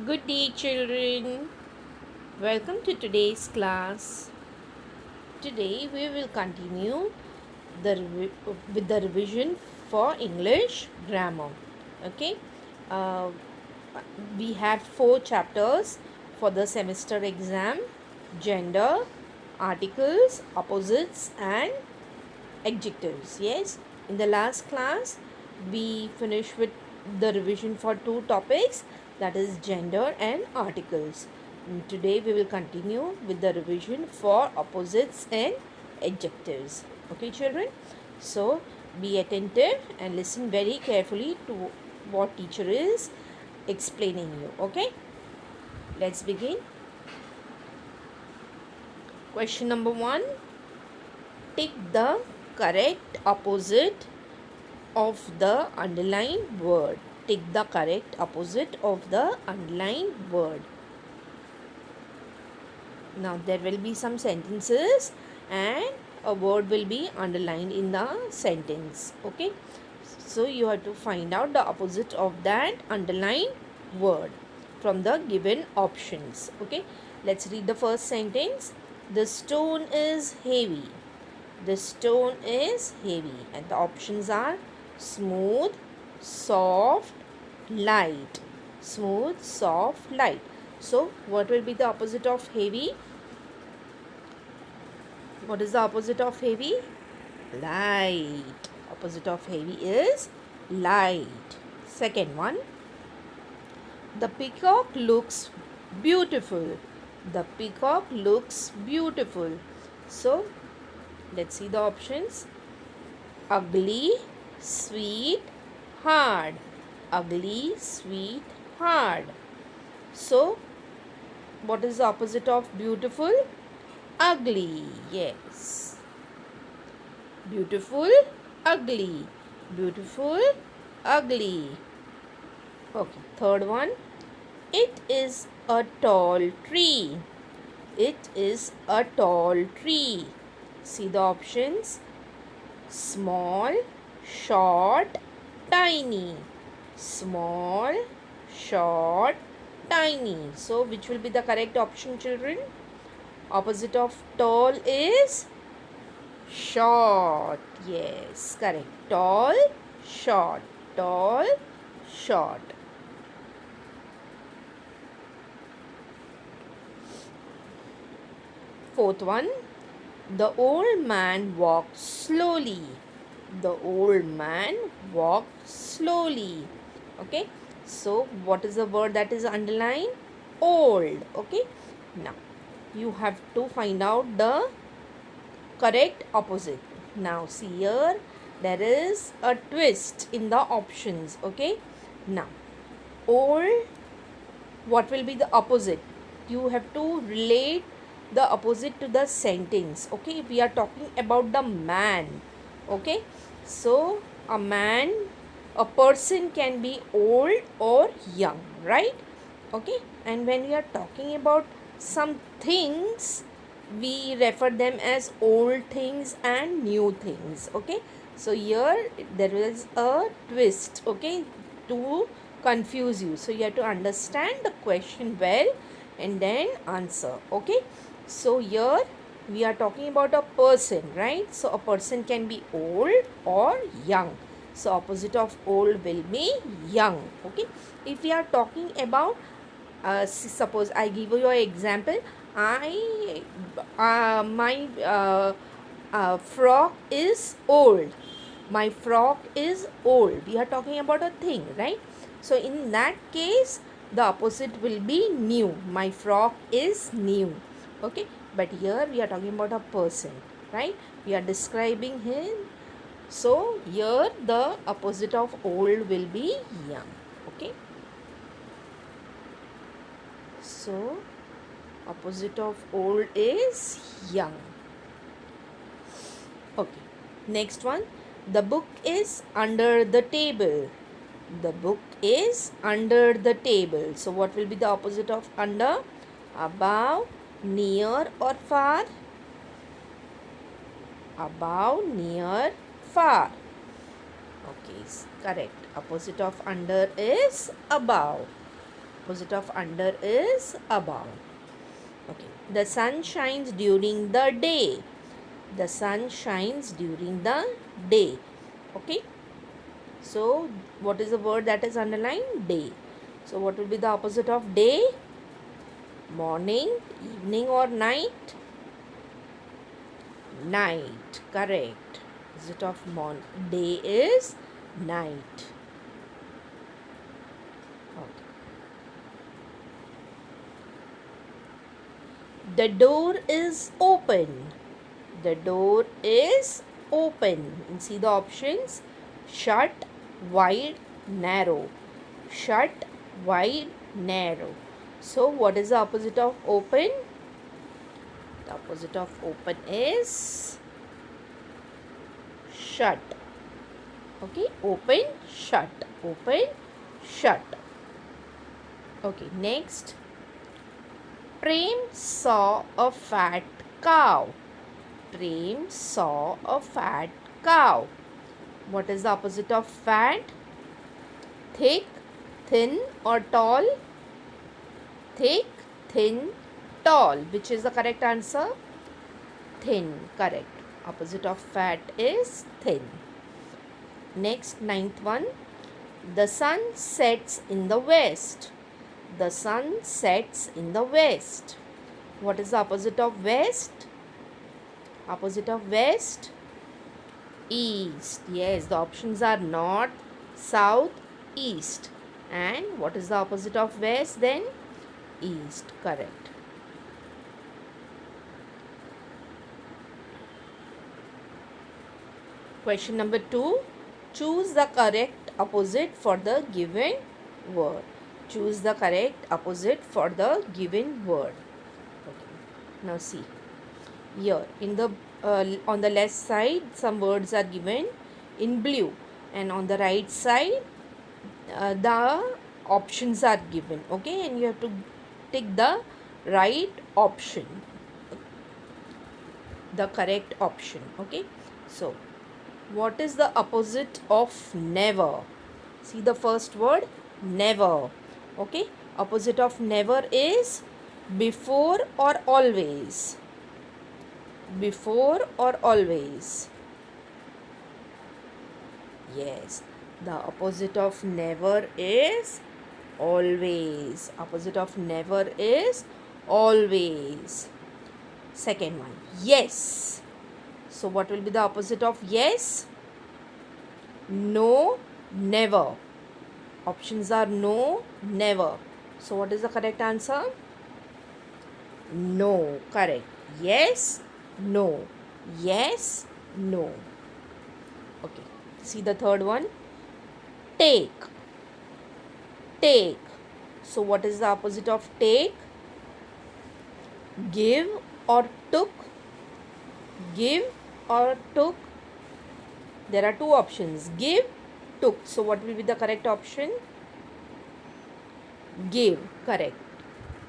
Good day, children. Welcome to today's class. Today we will continue with the revision for English grammar. Okay, uh, we have 4 chapters for the semester exam: gender, articles, opposites, and adjectives. Yes, in the last class we finished with the revision for 2 topics, that is gender and articles. And today we will continue with the revision for opposites and adjectives. Okay, children, so be attentive and listen very carefully to what teacher is explaining you. Okay, let's begin. Question number 1: tick the correct opposite of the underlined word. Tick the correct opposite of the underlined word. Now there will be some sentences and a word will be underlined in the sentence. Okay, so you have to find out the opposite of that underlined word from the given options. Okay, let's read the first sentence. The stone is heavy. The stone is heavy, and the options are smooth, soft, light. Smooth, soft, light. So what will be the opposite of heavy? What is the opposite of heavy? Light. Opposite of heavy is light. Second one, the peacock looks beautiful. The peacock looks beautiful. So let's see the options. Ugly, sweet, hard. Ugly, sweet, hard. So what is the opposite of beautiful? Ugly. Yes. Beautiful, ugly. Beautiful, ugly. Okay. Third one. It is a tall tree. It is a tall tree. See the options. Small, short, tiny. Small, short, tiny. So which will be the correct option, children? Opposite of tall is short. Yes, correct. Tall, short. Tall, short. Fourth one. The old man walked slowly. The old man walked slowly. Okay. So what is the word that is underlined? Old. Okay. Now you have to find out the correct opposite. Now see here, there is a twist in the options. Okay, now old, what will be the opposite? You have to relate the opposite to the sentence. Okay, we are talking about the man. Okay, so a man, a person can be old or young, right? Okay, and when we are talking about some things, we refer them as old things and new things. Okay, so here there is a twist, okay, to confuse you, so you have to understand the question well and then answer. Okay, so here we are talking about a person, right? So a person can be old or young, so opposite of old will be young. Okay, if we are talking about suppose I give you an example. I my frock is old. My frock is old. We are talking about a thing, right? So in that case, the opposite will be new. My frock is new. Okay, but here we are talking about a person, right? We are describing him. So here the opposite of old will be young. Okay. So opposite of old is young. Okay, next one. The book is under the table. The book is under the table. So what will be the opposite of under? Above, near or far? Above, near, far. Okay, correct. Opposite of under is above. Opposite of under is above. Okay. The sun shines during the day. The sun shines during the day. Okay. So what is the word that is underlined? Day. So what will be the opposite of day? Morning, evening or night? Night. Correct. Opposite of day is night. Okay. The door is open. The door is open. And see the options: shut, wide, narrow. Shut, wide, narrow. So what is the opposite of open? The opposite of open is shut. Okay, open, shut. Open, shut. Okay, next. Prem saw a fat cow. Prem saw a fat cow. What is the opposite of fat? Thick, thin or tall? Thick, thin, tall. Which is the correct answer? Thin. Correct. Opposite of fat is thin. Next, ninth one. The sun sets in the west. The sun sets in the west. What is the opposite of west? Opposite of west? East. Yes, the options are north, south, east. And what is the opposite of west then? East. Correct. Question number 2. Choose the correct opposite for the given word. Choose the correct opposite for the given word. Okay. Now see. Here in the on the left side some words are given in blue, and on the right side the options are given. Okay, and you have to tick the right option, the correct option. Okay, so what is the opposite of never? See the first word, never. Okay, opposite of never is before or always. Before or always? Yes, the opposite of never is always. Opposite of never is always. Second one, yes. So what will be the opposite of yes? No, never. Options are no, never. So what is the correct answer? No. Correct. Yes, no. Yes, no. Okay. See the third one. Take. Take. So what is the opposite of take? Give or took? Give or took? There are two options. Give, took. So what will be the correct option? Give. Correct.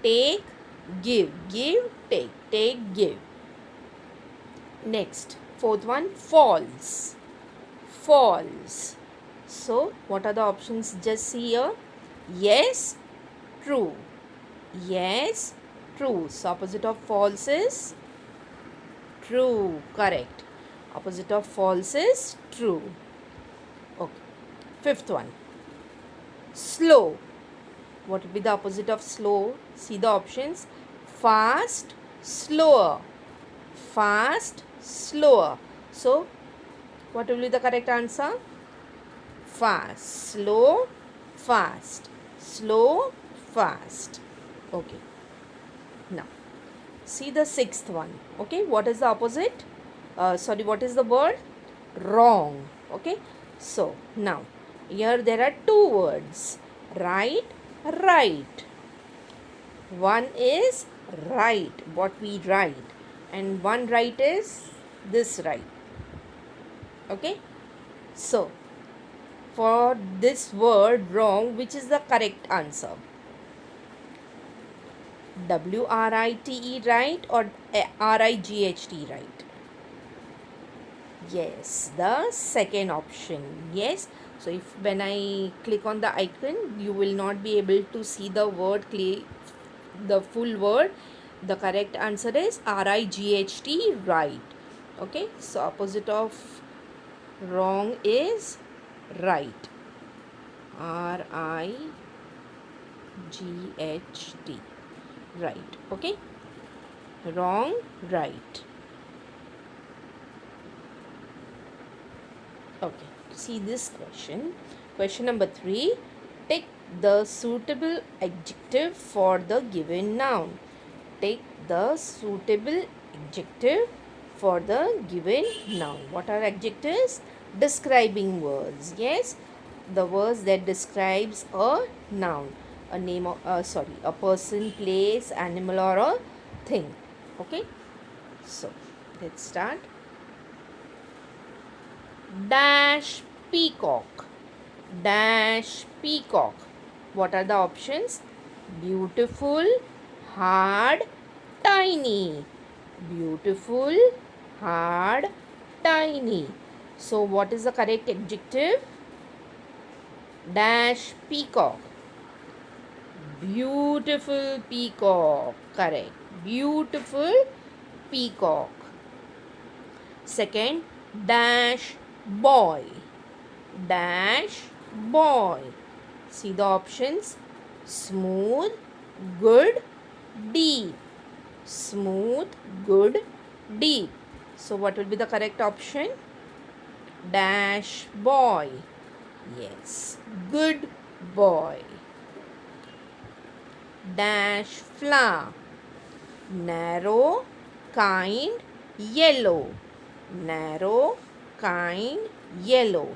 Take, give. Give, take. Take, give. Next, fourth one, false. False. So what are the options? Just see here. Yes, true. Yes, true. So opposite of false is true. Correct. Opposite of false is true. Okay. Fifth one, slow. What will be the opposite of slow? See the options. Fast, slower. Fast, slower. So what will be the correct answer? Fast. Slow, fast. Slow, fast. Okay. Now see the sixth one. Okay, what is the opposite? What is the word? Wrong. Okay, so now here there are two words, right, right. One is right, what we write, and one right is this right. Okay, so for this word wrong, which is the correct answer? WRITE, right, or RIGHT, right? Yes, the second option. Yes, So if when I click on the icon, you will not be able to see the word the full word. The correct answer is R-I-G-H-T, right. Okay, so opposite of wrong is right. R-I-G-H-T, right. Okay, wrong, right. Okay, see this question. Question number 3. Take the suitable adjective for the given noun. Take the suitable adjective for the given noun. What are adjectives? Describing words. Yes, the words that describes a noun, a name of a person, place, animal, or a thing. Okay, so let's start. Dash peacock. Dash peacock. What are the options? Beautiful, hard, tiny. Beautiful, hard, tiny. So what is the correct adjective? Dash peacock. Beautiful peacock. Correct. Beautiful peacock. Second, dash boy. Dash boy. See the options: smooth, good, deep. Smooth, good, deep. So what will be the correct option? Dash boy. Yes, good boy. Dash flower. Narrow, kind, yellow. Narrow, kind, yellow.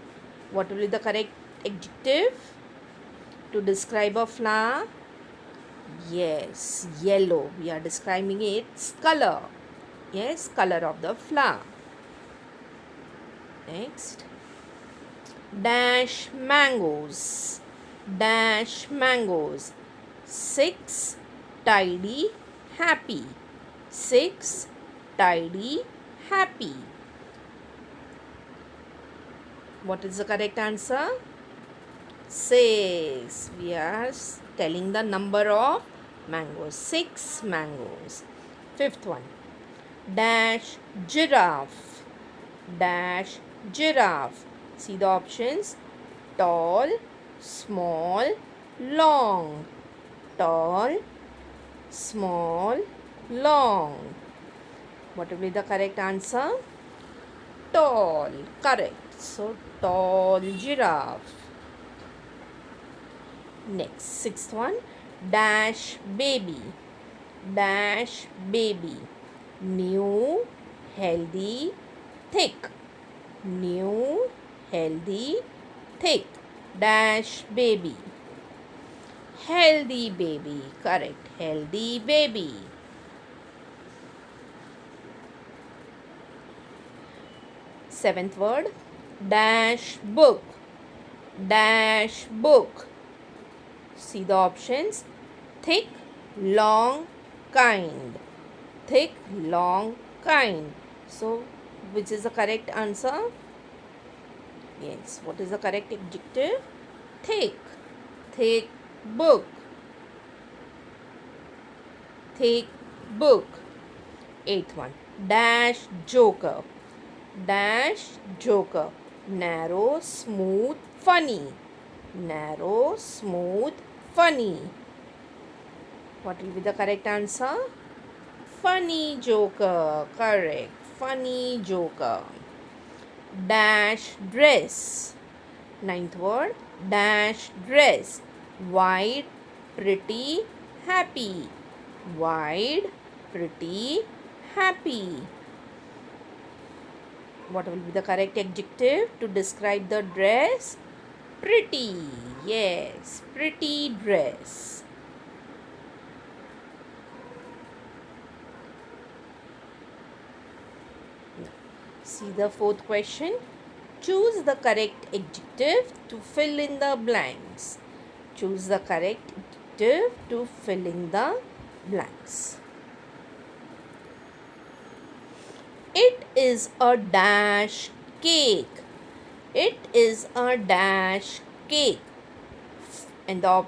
What will be the correct adjective to describe a flower? Yes, yellow. We are describing its color. Yes, color of the flower. Next. Dash mangoes. Dash mangoes. 6 tidy, happy. 6 tidy, happy. What is the correct answer? 6. We are telling the number of mangoes. 6 mangoes. Fifth one. Dash giraffe. Dash giraffe. See the options: tall, small, long. Tall, small, long. What will be the correct answer? Tall. Correct. So tall giraffe. Next, sixth one. Dash baby. Dash baby. New, healthy, thick. New, healthy, thick. Dash baby. Healthy baby. Correct. Healthy baby. Seventh word. Dash book. Dash book. See the options: thick, long, kind. Thick, long, kind. So which is the correct answer? Yes, what is the correct adjective? Thick. Thick book. Thick book. Eighth one. Dash joker. Dash joker. Narrow, smooth, funny. Narrow, smooth, funny. What will be the correct answer? Funny joker. Correct. Funny joker. Dash dress. Ninth word. Dash dress. Wide, pretty, happy. Wide, pretty, happy. What will be the correct adjective to describe the dress? Pretty. Yes, pretty dress. See the fourth question. Choose the correct adjective to fill in the blanks. Choose the correct adjective to fill in the blanks. It is a dash cake. It is a dash cake. And the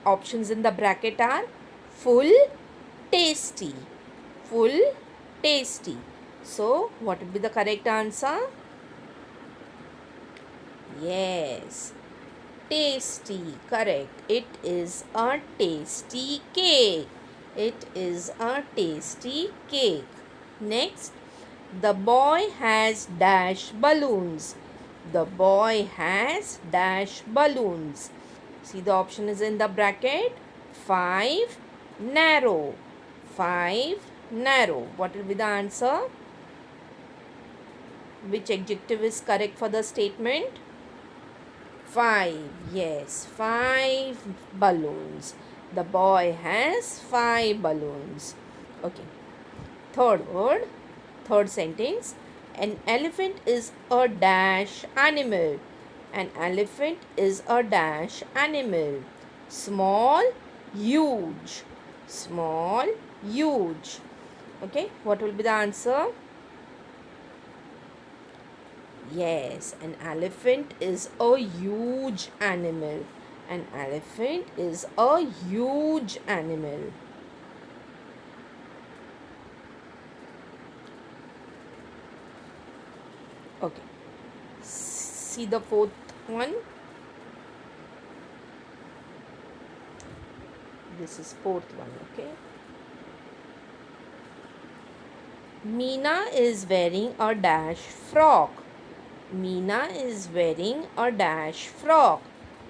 options in the bracket are full, tasty. Full, tasty. So, what would be the correct answer? Yes, tasty. Correct. It is a tasty cake. It is a tasty cake. Next, the boy has dash balloons. The boy has dash balloons. See, the option is in the bracket. 5 narrow. 5 narrow. What will be the answer? Which adjective is correct for the statement? 5. Yes, 5 balloons. The boy has 5 balloons. Okay. Third word, third sentence. An elephant is a dash animal. An elephant is a dash animal. Small, huge. Small, huge. Okay, what will be the answer? Yes, an elephant is a huge animal. An elephant is a huge animal. Okay. See the fourth one. This is fourth one, okay. Meena is wearing a dash frock. Meena is wearing a dash frock.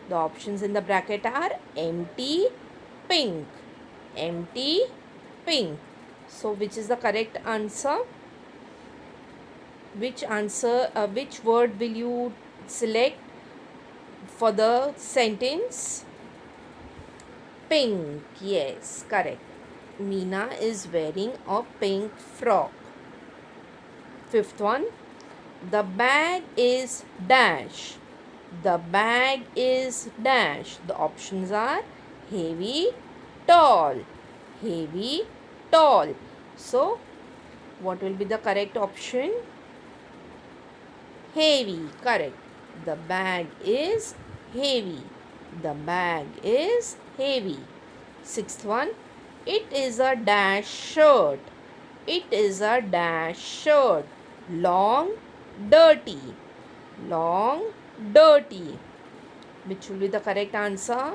The options in the bracket are empty, pink. Empty, pink. So, which is the correct answer? Which word will you select for the sentence? Pink. Yes, correct. Meena is wearing a pink frock. Fifth one. The bag is dash. The bag is dash. The options are heavy, tall. Heavy, tall. So, what will be the correct option? Heavy. Correct. The bag is heavy. The bag is heavy. Sixth one. It is a dash shirt. It is a dash shirt. Long, dirty. Long, dirty. Which will be the correct answer?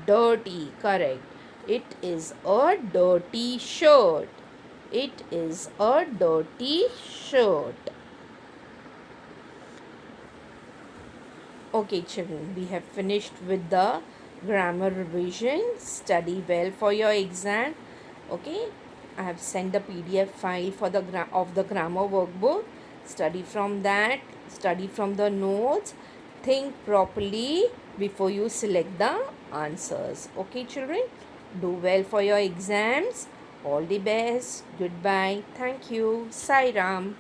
Dirty. Correct. It is a dirty shirt. It is a dirty shirt. Okay, children, we have finished with the grammar revision. Study well for your exam. Okay, I have sent the PDF file for the of the grammar workbook. Study from that. Study from the notes. Think properly before you select the answers. Okay, children, do well for your exams. All the best. Goodbye. Thank you. Sai Ram.